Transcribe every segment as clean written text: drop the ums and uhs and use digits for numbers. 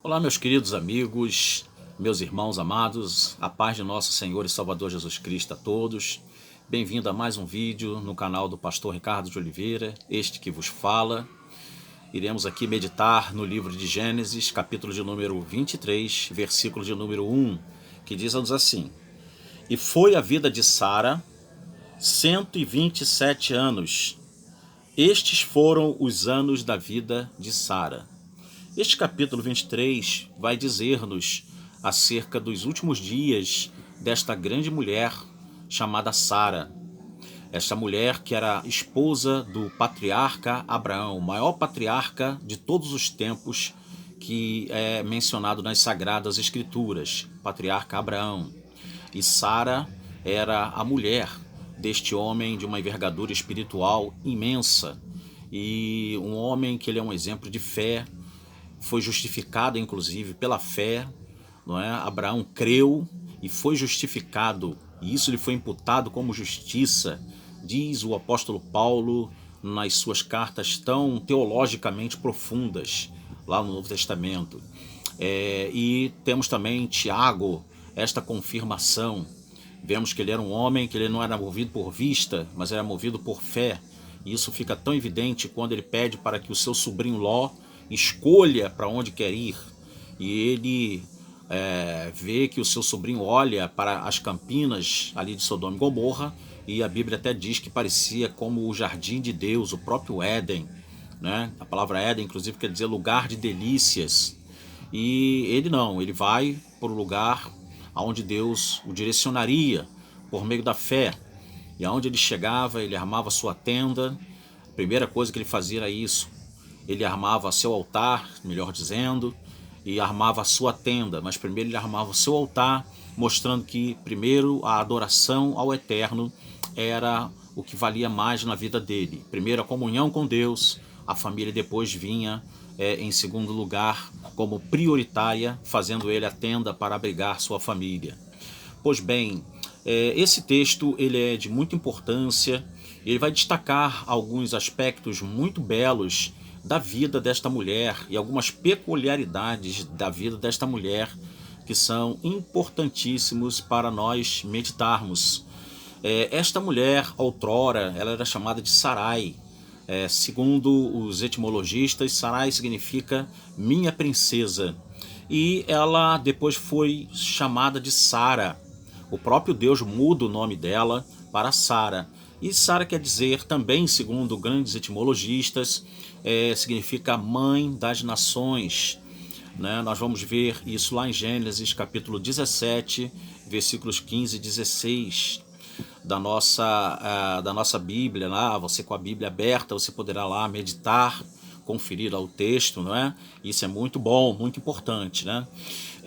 Olá, meus queridos amigos, meus irmãos amados, a paz de nosso Senhor e Salvador Jesus Cristo a todos. Bem-vindo a mais um vídeo no canal do Pastor Ricardo de Oliveira, este que vos fala. Iremos aqui meditar no livro de Gênesis, capítulo de número 23, versículo de número 1, que diz-nos assim: E foi a vida de Sara 127 anos. Estes foram os anos da vida de Sara. Este capítulo 23 vai dizer-nos acerca dos últimos dias desta grande mulher chamada Sara. Esta mulher que era esposa do patriarca Abraão, o maior patriarca de todos os tempos que é mencionado nas Sagradas Escrituras, patriarca Abraão. E Sara era a mulher deste homem de uma envergadura espiritual imensa, e um homem que ele é um exemplo de fé. Foi justificado inclusive pela fé, não é? Abraão creu e foi justificado, e isso lhe foi imputado como justiça, diz o apóstolo Paulo nas suas cartas tão teologicamente profundas, lá no Novo Testamento. E temos também em Tiago esta confirmação. Vemos que ele era um homem que ele não era movido por vista, mas era movido por fé. E isso fica tão evidente quando ele pede para que o seu sobrinho Ló escolha para onde quer ir, e ele vê que o seu sobrinho olha para as campinas ali de Sodoma e Gomorra, e a Bíblia até diz que parecia como o jardim de Deus, o próprio Éden, né? A palavra Éden inclusive quer dizer lugar de delícias, e ele não, ele vai para o lugar aonde Deus o direcionaria por meio da fé. E aonde ele chegava, ele armava sua tenda. A primeira coisa que ele fazia era isso. Ele armava seu altar, melhor dizendo, e armava a sua tenda. Mas primeiro ele armava o seu altar, mostrando que primeiro a adoração ao Eterno era o que valia mais na vida dele. Primeiro a comunhão com Deus, a família depois vinha em segundo lugar como prioritária, fazendo ele a tenda para abrigar sua família. Pois bem, esse texto ele é de muita importância. Ele vai destacar alguns aspectos muito belos da vida desta mulher e algumas peculiaridades da vida desta mulher que são importantíssimos para nós meditarmos. Esta mulher, outrora, ela era chamada de Sarai. Segundo os etimologistas, Sarai significa minha princesa. E ela depois foi chamada de Sara. O próprio Deus muda o nome dela para Sara. E Sara quer dizer também, segundo grandes etimologistas, significa mãe das nações, né? Nós vamos ver isso lá em Gênesis capítulo 17, versículos 15 e 16 da nossa Bíblia. Lá, você com a Bíblia aberta, você poderá lá meditar, conferir lá o texto, não é? Isso é muito bom, muito importante, né?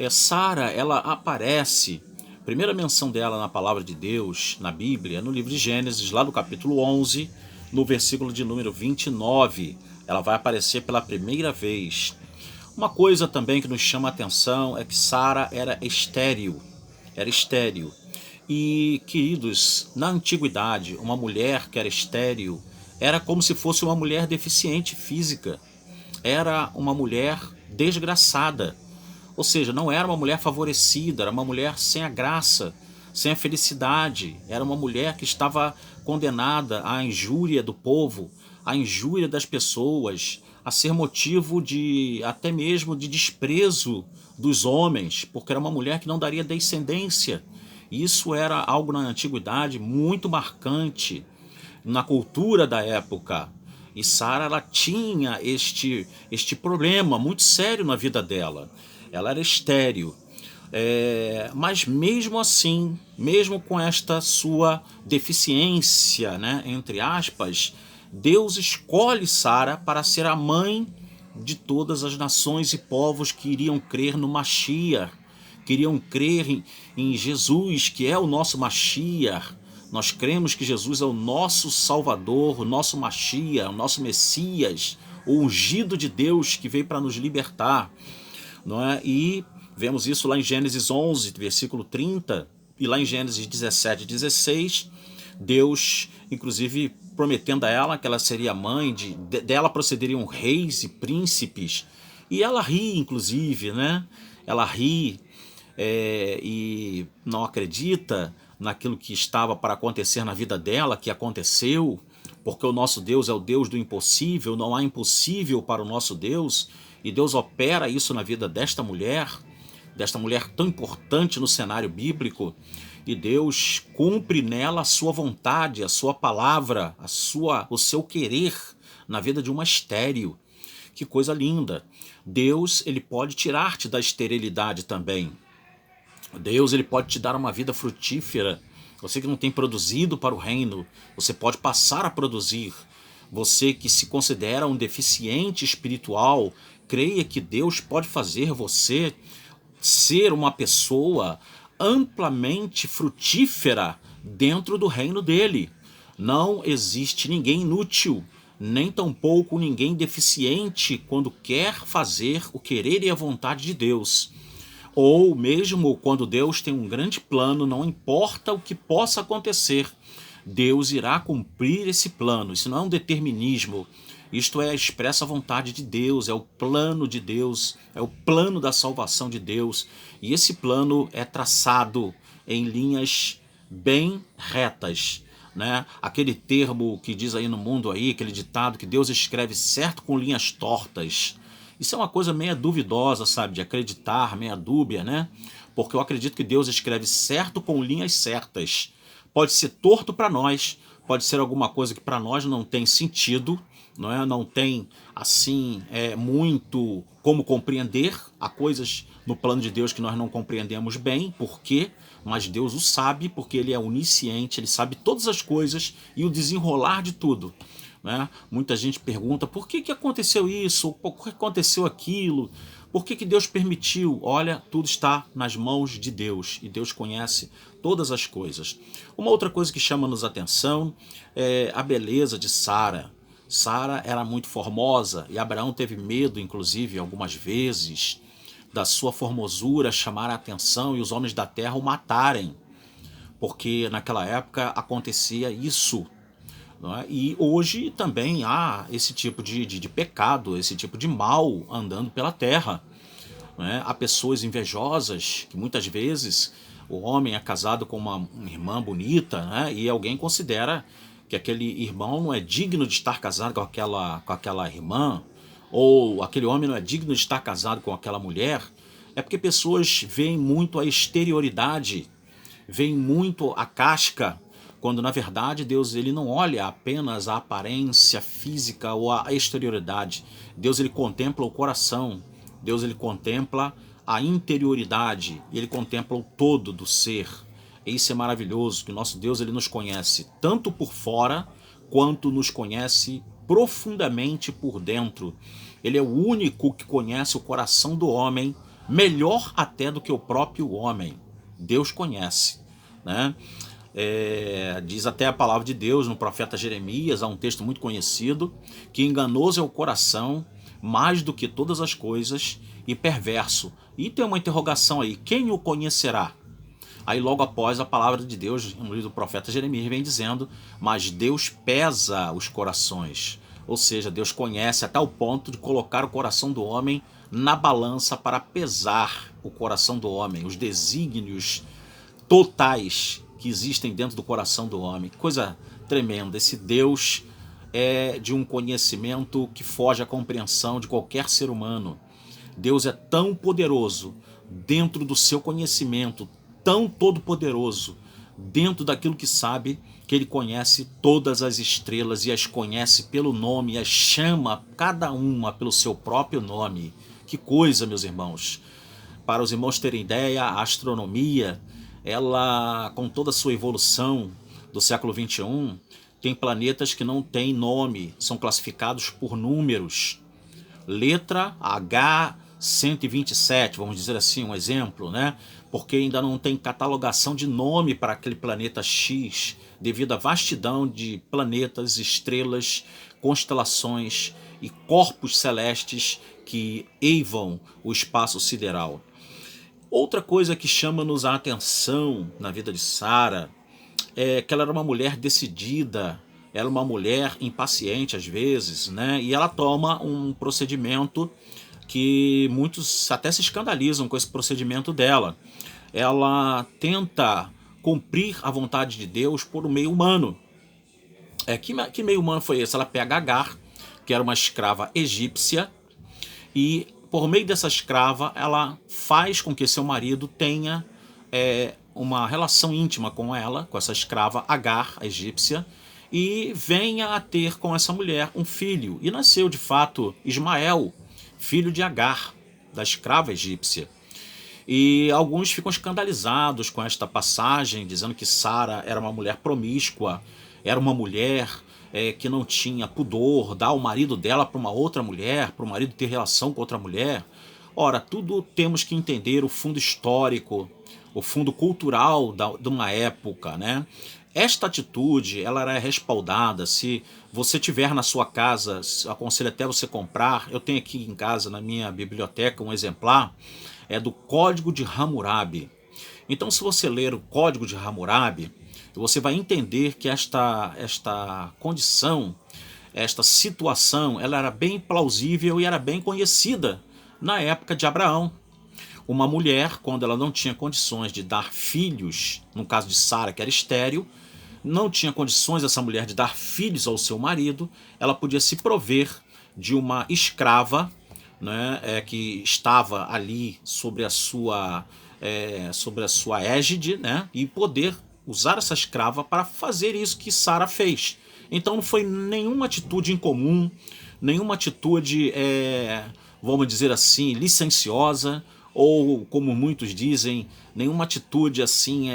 Sara, ela aparece, a primeira menção dela na palavra de Deus, na Bíblia, no livro de Gênesis, lá no capítulo 11, no versículo de número 29. Ela vai aparecer pela primeira vez. Uma coisa também que nos chama a atenção é que Sara era estéril. Era estéril. E, queridos, na antiguidade, uma mulher que era estéril era como se fosse uma mulher deficiente física. Era uma mulher desgraçada. Ou seja, não era uma mulher favorecida, era uma mulher sem a graça, sem a felicidade. Era uma mulher que estava condenada à injúria do povo, à injúria das pessoas, a ser motivo de até mesmo de desprezo dos homens, porque era uma mulher que não daria descendência. Isso era algo na antiguidade muito marcante na cultura da época. E Sara, ela tinha este problema muito sério na vida dela. Ela era estéril. Mas mesmo assim, mesmo com esta sua deficiência, né, entre aspas, Deus escolhe Sara para ser a mãe de todas as nações e povos que iriam crer no Mashiach, queriam crer em Jesus, que é o nosso Mashiach. Nós cremos que Jesus é o nosso Salvador, o nosso Mashiach, o nosso Messias, o ungido de Deus que veio para nos libertar, não é? E vemos isso lá em Gênesis 11, versículo 30, e lá em Gênesis 17, 16, Deus, inclusive, prometendo a ela que ela seria mãe, dela procederiam reis e príncipes, E ela ri, inclusive, né? Ela ri e não acredita naquilo que estava para acontecer na vida dela, que aconteceu, porque o nosso Deus é o Deus do impossível, não há impossível para o nosso Deus, e Deus opera isso na vida desta mulher tão importante no cenário bíblico, e Deus cumpre nela a sua vontade, a sua palavra, o seu querer na vida de uma estéril. Que coisa linda! Deus, ele pode tirar-te da esterilidade também. Deus, ele pode te dar uma vida frutífera. Você que não tem produzido para o reino, você pode passar a produzir. Você que se considera um deficiente espiritual, creia que Deus pode fazer você ser uma pessoa amplamente frutífera dentro do reino dele. Não existe ninguém inútil, nem tampouco ninguém deficiente quando quer fazer o querer e a vontade de Deus. Ou mesmo quando Deus tem um grande plano, não importa o que possa acontecer, Deus irá cumprir esse plano. Isso não é um determinismo, isto é a expressa vontade de Deus, é o plano de Deus, é o plano da salvação de Deus. E esse plano é traçado em linhas bem retas, né? Aquele termo que diz aí no mundo aí, aquele ditado que Deus escreve certo com linhas tortas. Isso é uma coisa meio duvidosa, sabe, de acreditar, meio dúbia, né? Porque eu acredito que Deus escreve certo com linhas certas. Pode ser torto para nós, pode ser alguma coisa que para nós não tem sentido, não é? Não tem assim muito como compreender. Há coisas no plano de Deus que nós não compreendemos bem, por quê? Mas Deus o sabe, porque ele é onisciente, ele sabe todas as coisas e o desenrolar de tudo. Né? Muita gente pergunta por que aconteceu isso, por que aconteceu aquilo, por que Deus permitiu. Olha, tudo está nas mãos de Deus e Deus conhece todas as coisas. Uma outra coisa que chama-nos atenção é a beleza de Sara. Sara era muito formosa e Abraão teve medo, inclusive, algumas vezes, da sua formosura chamar a atenção e os homens da terra o matarem, porque naquela época acontecia isso. Não é? E hoje também há esse tipo de pecado, esse tipo de mal andando pela terra. Não é? Há pessoas invejosas que muitas vezes o homem é casado com uma irmã bonita, né? E alguém considera que aquele irmão não é digno de estar casado com aquela irmã, ou aquele homem não é digno de estar casado com aquela mulher. É porque pessoas veem muito a exterioridade, veem muito a casca, quando na verdade Deus ele não olha apenas a aparência física ou a exterioridade. Deus ele contempla o coração, Deus ele contempla a interioridade, ele contempla o todo do ser. E isso é maravilhoso, que o nosso Deus ele nos conhece tanto por fora quanto nos conhece profundamente por dentro. Ele é o único que conhece o coração do homem, melhor até do que o próprio homem. Deus conhece, né? Diz até a palavra de Deus no profeta Jeremias, há um texto muito conhecido, que enganoso é o coração mais do que todas as coisas e perverso. E tem uma interrogação aí, quem o conhecerá? Aí logo após a palavra de Deus, no livro do profeta Jeremias, vem dizendo, mas Deus pesa os corações. Ou seja, Deus conhece até o ponto de colocar o coração do homem na balança para pesar o coração do homem, os desígnios totais que existem dentro do coração do homem. Que coisa tremenda. Esse Deus é de um conhecimento que foge à compreensão de qualquer ser humano. Deus é tão poderoso dentro do seu conhecimento, tão todo-poderoso dentro daquilo que sabe, que ele conhece todas as estrelas e as conhece pelo nome e as chama cada uma pelo seu próprio nome. Que coisa, meus irmãos. Para os irmãos terem ideia, a astronomia, ela, com toda a sua evolução do século XXI, tem planetas que não têm nome, são classificados por números. Letra H127, vamos dizer assim, um exemplo, né? Porque ainda não tem catalogação de nome para aquele planeta X, devido à vastidão de planetas, estrelas, constelações e corpos celestes que eivam o espaço sideral. Outra coisa que chama-nos a atenção na vida de Sara é que ela era uma mulher decidida, ela é uma mulher impaciente às vezes, né? E ela toma um procedimento que muitos até se escandalizam com esse procedimento dela. Ela tenta cumprir a vontade de Deus por um meio humano. Que meio humano foi esse? Ela pega Agar, que era uma escrava egípcia, e por meio dessa escrava ela faz com que seu marido tenha uma relação íntima com ela, com essa escrava Agar, a egípcia, e venha a ter com essa mulher um filho. E nasceu de fato Ismael, filho de Agar, da escrava egípcia. E alguns ficam escandalizados com esta passagem, dizendo que Sara era uma mulher promíscua, era uma mulher que não tinha pudor, dar o marido dela para uma outra mulher, para o marido ter relação com outra mulher. Ora, tudo temos que entender o fundo histórico, o fundo cultural de uma época, né? Esta atitude, ela é respaldada. Se você tiver na sua casa, aconselho até você comprar. Eu tenho aqui em casa, na minha biblioteca, um exemplar, do Código de Hammurabi. Então, se você ler o Código de Hammurabi, você vai entender que esta condição, esta situação, ela era bem plausível e era bem conhecida na época de Abraão. Uma mulher, quando ela não tinha condições de dar filhos, no caso de Sara, que era estéril, não tinha condições essa mulher de dar filhos ao seu marido, ela podia se prover de uma escrava, né, que estava ali sobre a sua égide, né, e poder usar essa escrava para fazer isso que Sara fez. Então não foi nenhuma atitude incomum, nenhuma atitude, vamos dizer assim, licenciosa, ou como muitos dizem, nenhuma atitude assim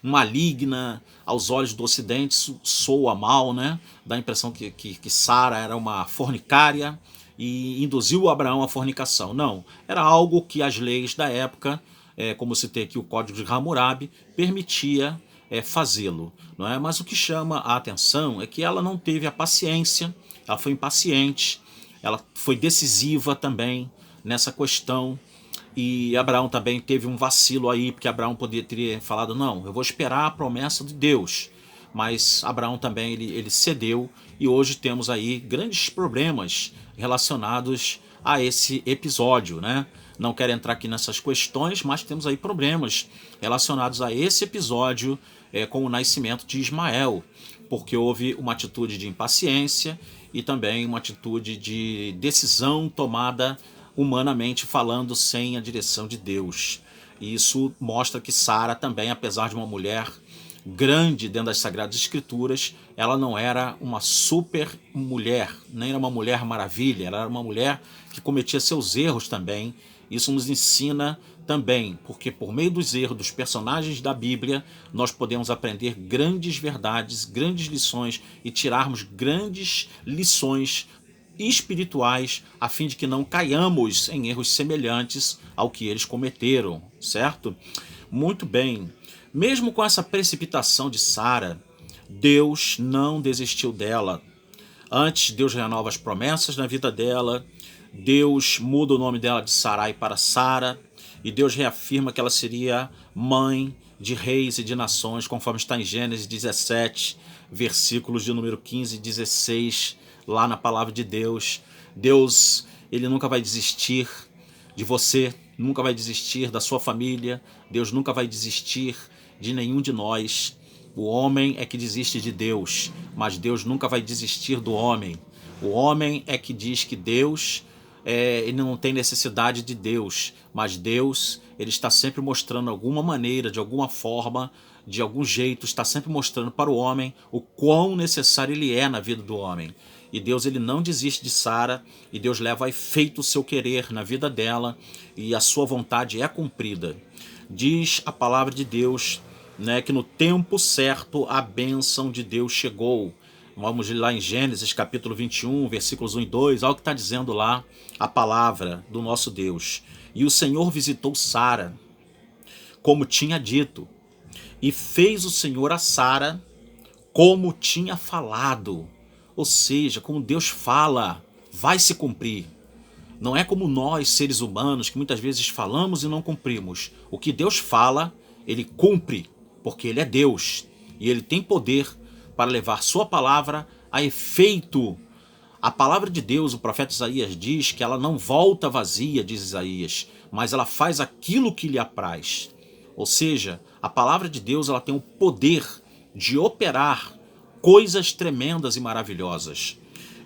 maligna aos olhos do Ocidente, soa mal, né? Dá a impressão que Sara era uma fornicária e induziu Abraão à fornicação. Não, era algo que as leis da época, como citei aqui o Código de Hammurabi, permitia fazê-lo, não é? Mas o que chama a atenção é que ela não teve a paciência, ela foi impaciente, ela foi decisiva também nessa questão. E Abraão também teve um vacilo aí, porque Abraão teria falado, não, eu vou esperar a promessa de Deus. Mas Abraão também ele cedeu, e hoje temos aí grandes problemas relacionados a esse episódio, né? Não quero entrar aqui nessas questões, mas temos aí problemas relacionados a esse episódio com o nascimento de Ismael, porque houve uma atitude de impaciência e também uma atitude de decisão tomada humanamente falando, sem a direção de Deus. E isso mostra que Sara também, apesar de uma mulher grande dentro das Sagradas Escrituras, ela não era uma super mulher, nem era uma mulher maravilha, ela era uma mulher que cometia seus erros também. Isso nos ensina também, porque por meio dos erros dos personagens da Bíblia, nós podemos aprender grandes verdades, grandes lições e tirarmos grandes lições espirituais, a fim de que não caiamos em erros semelhantes ao que eles cometeram, certo? Muito bem. Mesmo com essa precipitação de Sara, Deus não desistiu dela. Antes, Deus renova as promessas na vida dela, Deus muda o nome dela de Sarai para Sara, e Deus reafirma que ela seria mãe de reis e de nações, conforme está em Gênesis 17, versículos de número 15 e 16, lá na palavra de Deus. Deus, ele nunca vai desistir de você, nunca vai desistir da sua família, Deus nunca vai desistir de nenhum de nós. O homem é que desiste de Deus, mas Deus nunca vai desistir do homem. O homem é que diz que Deus, ele não tem necessidade de Deus, mas Deus, ele está sempre mostrando alguma maneira, de alguma forma, de algum jeito, está sempre mostrando para o homem o quão necessário ele é na vida do homem. E Deus, ele não desiste de Sara, e Deus leva a efeito o seu querer na vida dela, e a sua vontade é cumprida. Diz a palavra de Deus, né, que no tempo certo a bênção de Deus chegou. Vamos lá em Gênesis capítulo 21, versículos 1 e 2, olha o que está dizendo lá a palavra do nosso Deus. E o Senhor visitou Sara, como tinha dito, e fez o Senhor a Sara como tinha falado. Ou seja, como Deus fala, vai se cumprir. Não é como nós, seres humanos, que muitas vezes falamos e não cumprimos. O que Deus fala, ele cumpre, porque ele é Deus. E ele tem poder para levar sua palavra a efeito A palavra de Deus, o profeta Isaías diz que ela não volta vazia, diz Isaías, mas ela faz aquilo que lhe apraz. Ou seja, a palavra de Deus ela tem o poder de operar coisas tremendas e maravilhosas.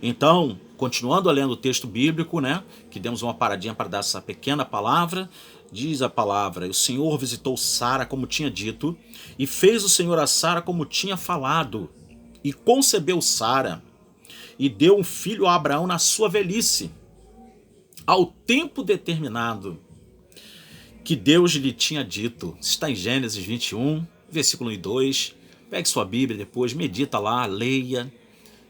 Então, continuando lendo o texto bíblico, né, que demos uma paradinha para dar essa pequena palavra, diz a palavra: o Senhor visitou Sara como tinha dito, e fez o Senhor a Sara como tinha falado, e concebeu Sara, e deu um filho a Abraão na sua velhice, ao tempo determinado que Deus lhe tinha dito. Está em Gênesis 21, versículo 1 e 2. Pegue sua Bíblia depois, medita lá, leia.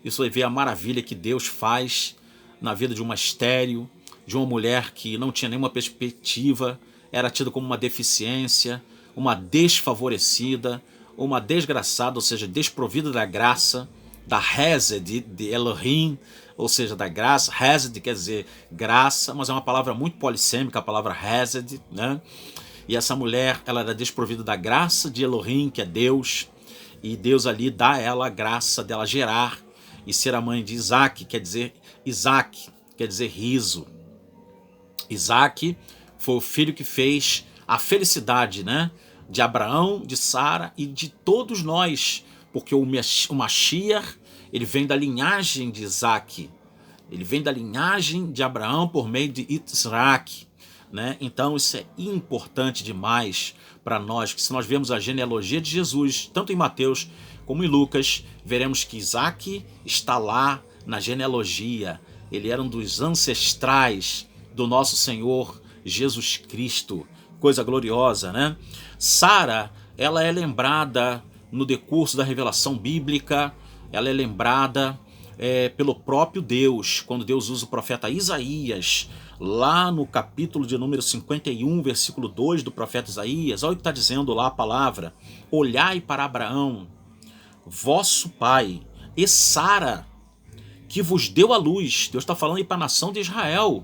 Isso vai ver a maravilha que Deus faz na vida de uma estéril, de uma mulher que não tinha nenhuma perspectiva, era tida como uma deficiência, uma desfavorecida, uma desgraçada, ou seja, desprovida da graça, da Hesed, de Elohim, ou seja, da graça. Hesed quer dizer graça, mas é uma palavra muito polissêmica, a palavra Hesed, né? E essa mulher, ela era desprovida da graça de Elohim, que é Deus, e Deus ali dá a ela a graça dela gerar e ser a mãe de Isaac, quer dizer riso. Isaac foi o filho que fez a felicidade, né, de Abraão, de Sara e de todos nós, porque o Mashiach, ele vem da linhagem de Isaac, ele vem da linhagem de Abraão por meio de Isaac, né? Então isso é importante demais para nós, que se nós vemos a genealogia de Jesus, tanto em Mateus como em Lucas, veremos que Isaac está lá na genealogia, ele era um dos ancestrais do nosso Senhor Jesus Cristo, coisa gloriosa, né? Sara, ela é lembrada no decurso da revelação bíblica, ela é lembrada pelo próprio Deus, quando Deus usa o profeta Isaías, lá no capítulo de número 51, versículo 2 do profeta Isaías. Olha o que está dizendo lá a palavra: olhai para Abraão, vosso pai, e Sara, que vos deu a luz. Deus está falando aí para a nação de Israel.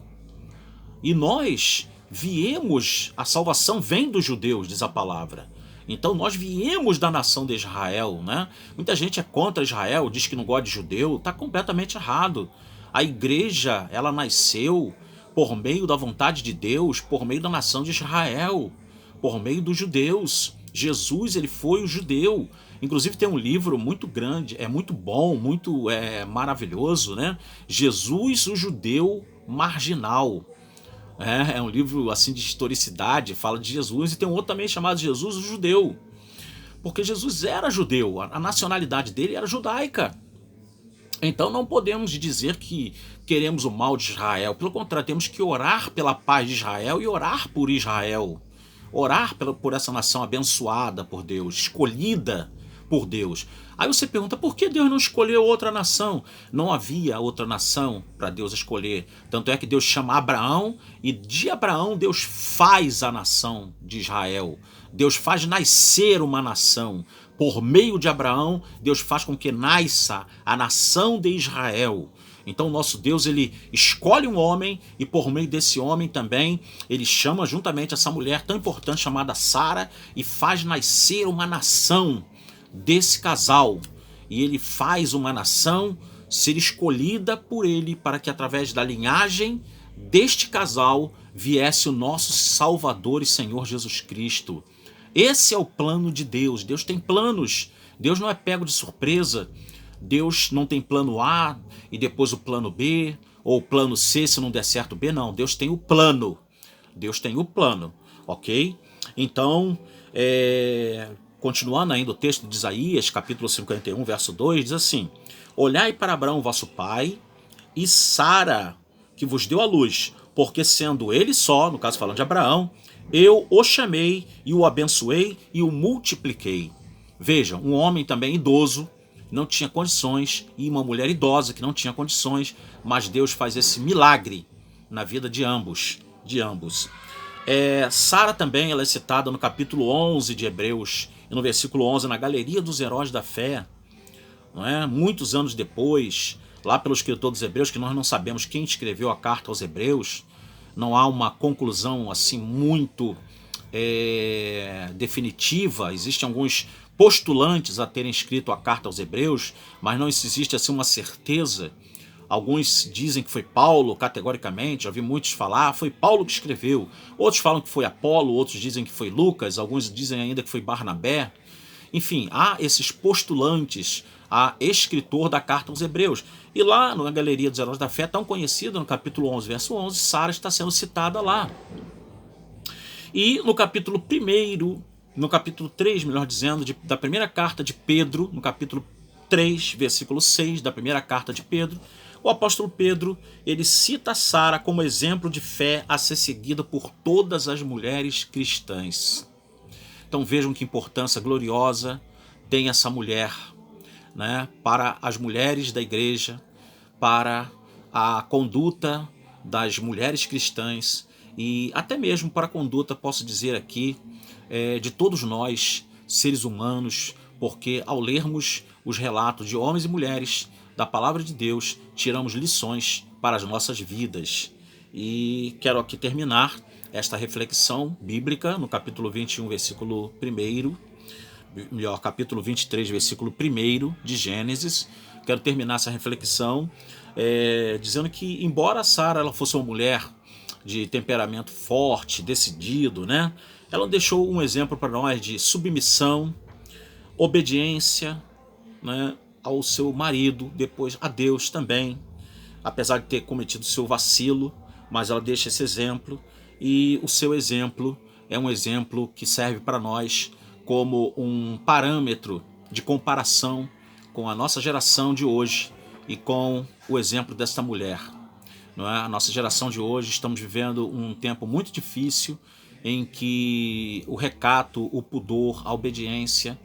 E nós viemos, a salvação vem dos judeus, diz a palavra. Então nós viemos da nação de Israel, né? Muita gente é contra Israel, diz que não gosta de judeu, está completamente errado. A igreja, ela nasceu por meio da vontade de Deus, por meio da nação de Israel, por meio dos judeus. Jesus, ele foi o judeu. Inclusive tem um livro muito grande, é muito bom, muito maravilhoso, né? Jesus, o judeu marginal. É um livro assim de historicidade, fala de Jesus, e tem um outro também chamado Jesus, o judeu. Porque Jesus era judeu, a nacionalidade dele era judaica. Então não podemos dizer que queremos o mal de Israel. Pelo contrário, temos que orar pela paz de Israel e orar por Israel. Orar por essa nação abençoada por Deus, escolhida por Deus. Aí você pergunta, por que Deus não escolheu outra nação? Não havia outra nação para Deus escolher. Tanto é que Deus chama Abraão, e de Abraão Deus faz a nação de Israel. Deus faz nascer uma nação. Por meio de Abraão, Deus faz com que nasça a nação de Israel. Então o nosso Deus, ele escolhe um homem, e por meio desse homem também ele chama juntamente essa mulher tão importante chamada Sara, e faz nascer uma nação desse casal. E ele faz uma nação ser escolhida por ele, para que através da linhagem deste casal viesse o nosso Salvador e Senhor Jesus Cristo. Esse é o plano de Deus. Deus tem planos. Deus não é pego de surpresa. Deus não tem plano A e depois o plano B, ou o plano C se não der certo B, não. Deus tem o plano. Deus tem o plano, ok? Então, continuando ainda o texto de Isaías, capítulo 51, verso 2, diz assim: olhai para Abraão vosso pai, e Sara, que vos deu a luz, porque sendo ele só, no caso falando de Abraão, eu o chamei e o abençoei e o multipliquei. Veja, um homem também idoso, não tinha condições, e uma mulher idosa que não tinha condições, mas Deus faz esse milagre na vida de ambos. Sara também, ela é citada no capítulo 11 de Hebreus, e no versículo 11, na galeria dos heróis da fé, não é? Muitos anos depois, lá pelo escritor dos Hebreus, que nós não sabemos quem escreveu a carta aos Hebreus, não há uma conclusão assim muito definitiva. Existem alguns postulantes a terem escrito a carta aos Hebreus, mas não existe assim uma certeza. Alguns dizem que foi Paulo, categoricamente, já vi muitos falar, foi Paulo que escreveu. Outros falam que foi Apolo, outros dizem que foi Lucas, alguns dizem ainda que foi Barnabé. Enfim, há esses postulantes a escritor da carta aos Hebreus. E lá na Galeria dos Heróis da Fé, tão conhecida, no capítulo 11, verso 11, Sara está sendo citada lá. E no capítulo 1, no capítulo 3, melhor dizendo, da primeira carta de Pedro, no capítulo 3, versículo 6 da primeira carta de Pedro, o apóstolo Pedro, ele cita Sara como exemplo de fé a ser seguida por todas as mulheres cristãs. Então vejam que importância gloriosa tem essa mulher, né, para as mulheres da igreja, para a conduta das mulheres cristãs e até mesmo para a conduta, posso dizer aqui, de todos nós, seres humanos, porque ao lermos os relatos de homens e mulheres da palavra de Deus, tiramos lições para as nossas vidas. E quero aqui terminar esta reflexão bíblica no capítulo 21, versículo 1, melhor, capítulo 23, versículo 1 de Gênesis. Quero terminar essa reflexão dizendo que, embora Sara ela fosse uma mulher de temperamento forte, decidido, né, ela deixou um exemplo para nós de submissão, obediência, né, ao seu marido, depois a Deus também, apesar de ter cometido seu vacilo, mas ela deixa esse exemplo, e o seu exemplo é um exemplo que serve para nós como um parâmetro de comparação com a nossa geração de hoje e com o exemplo desta mulher. Não é? A nossa geração de hoje, estamos vivendo um tempo muito difícil em que o recato, o pudor, a obediência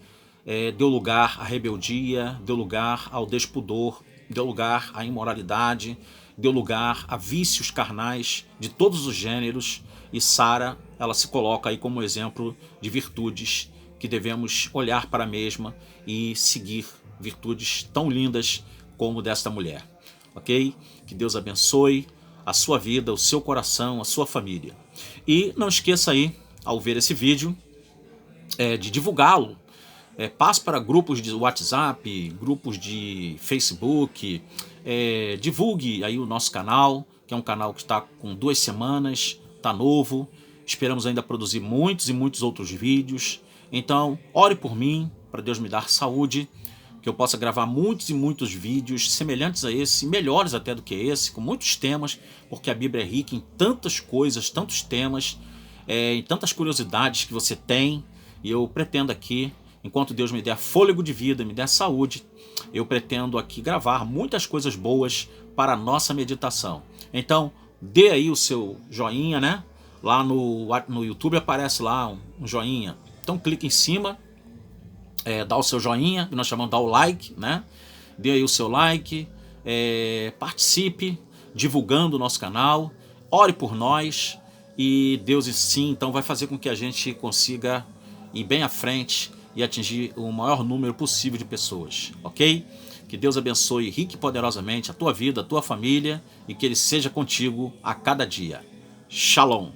deu lugar à rebeldia, deu lugar ao despudor, deu lugar à imoralidade, deu lugar a vícios carnais de todos os gêneros, e Sara, ela se coloca aí como exemplo de virtudes que devemos olhar para a mesma e seguir, virtudes tão lindas como desta mulher. Ok? Que Deus abençoe a sua vida, o seu coração, a sua família. E não esqueça aí, ao ver esse vídeo, de divulgá-lo. Passe para grupos de WhatsApp, grupos de Facebook, divulgue aí o nosso canal, que é um canal que está com 2 semanas, está novo, esperamos ainda produzir muitos e muitos outros vídeos. Então, ore por mim, para Deus me dar saúde, que eu possa gravar muitos e muitos vídeos semelhantes a esse, melhores até do que esse, com muitos temas, porque a Bíblia é rica em tantas coisas, tantos temas, em tantas curiosidades que você tem, e eu pretendo aqui, enquanto Deus me der fôlego de vida, me der saúde, eu pretendo aqui gravar muitas coisas boas para a nossa meditação. Então, dê aí o seu joinha, né? Lá no YouTube aparece lá um joinha. Então clique em cima, dá o seu joinha, que nós chamamos de dar o like, né? Dê aí o seu like, participe, divulgando o nosso canal, ore por nós, e Deus sim, então vai fazer com que a gente consiga ir bem à frente e atingir o maior número possível de pessoas, ok? Que Deus abençoe rica e poderosamente a tua vida, a tua família, e que Ele seja contigo a cada dia. Shalom!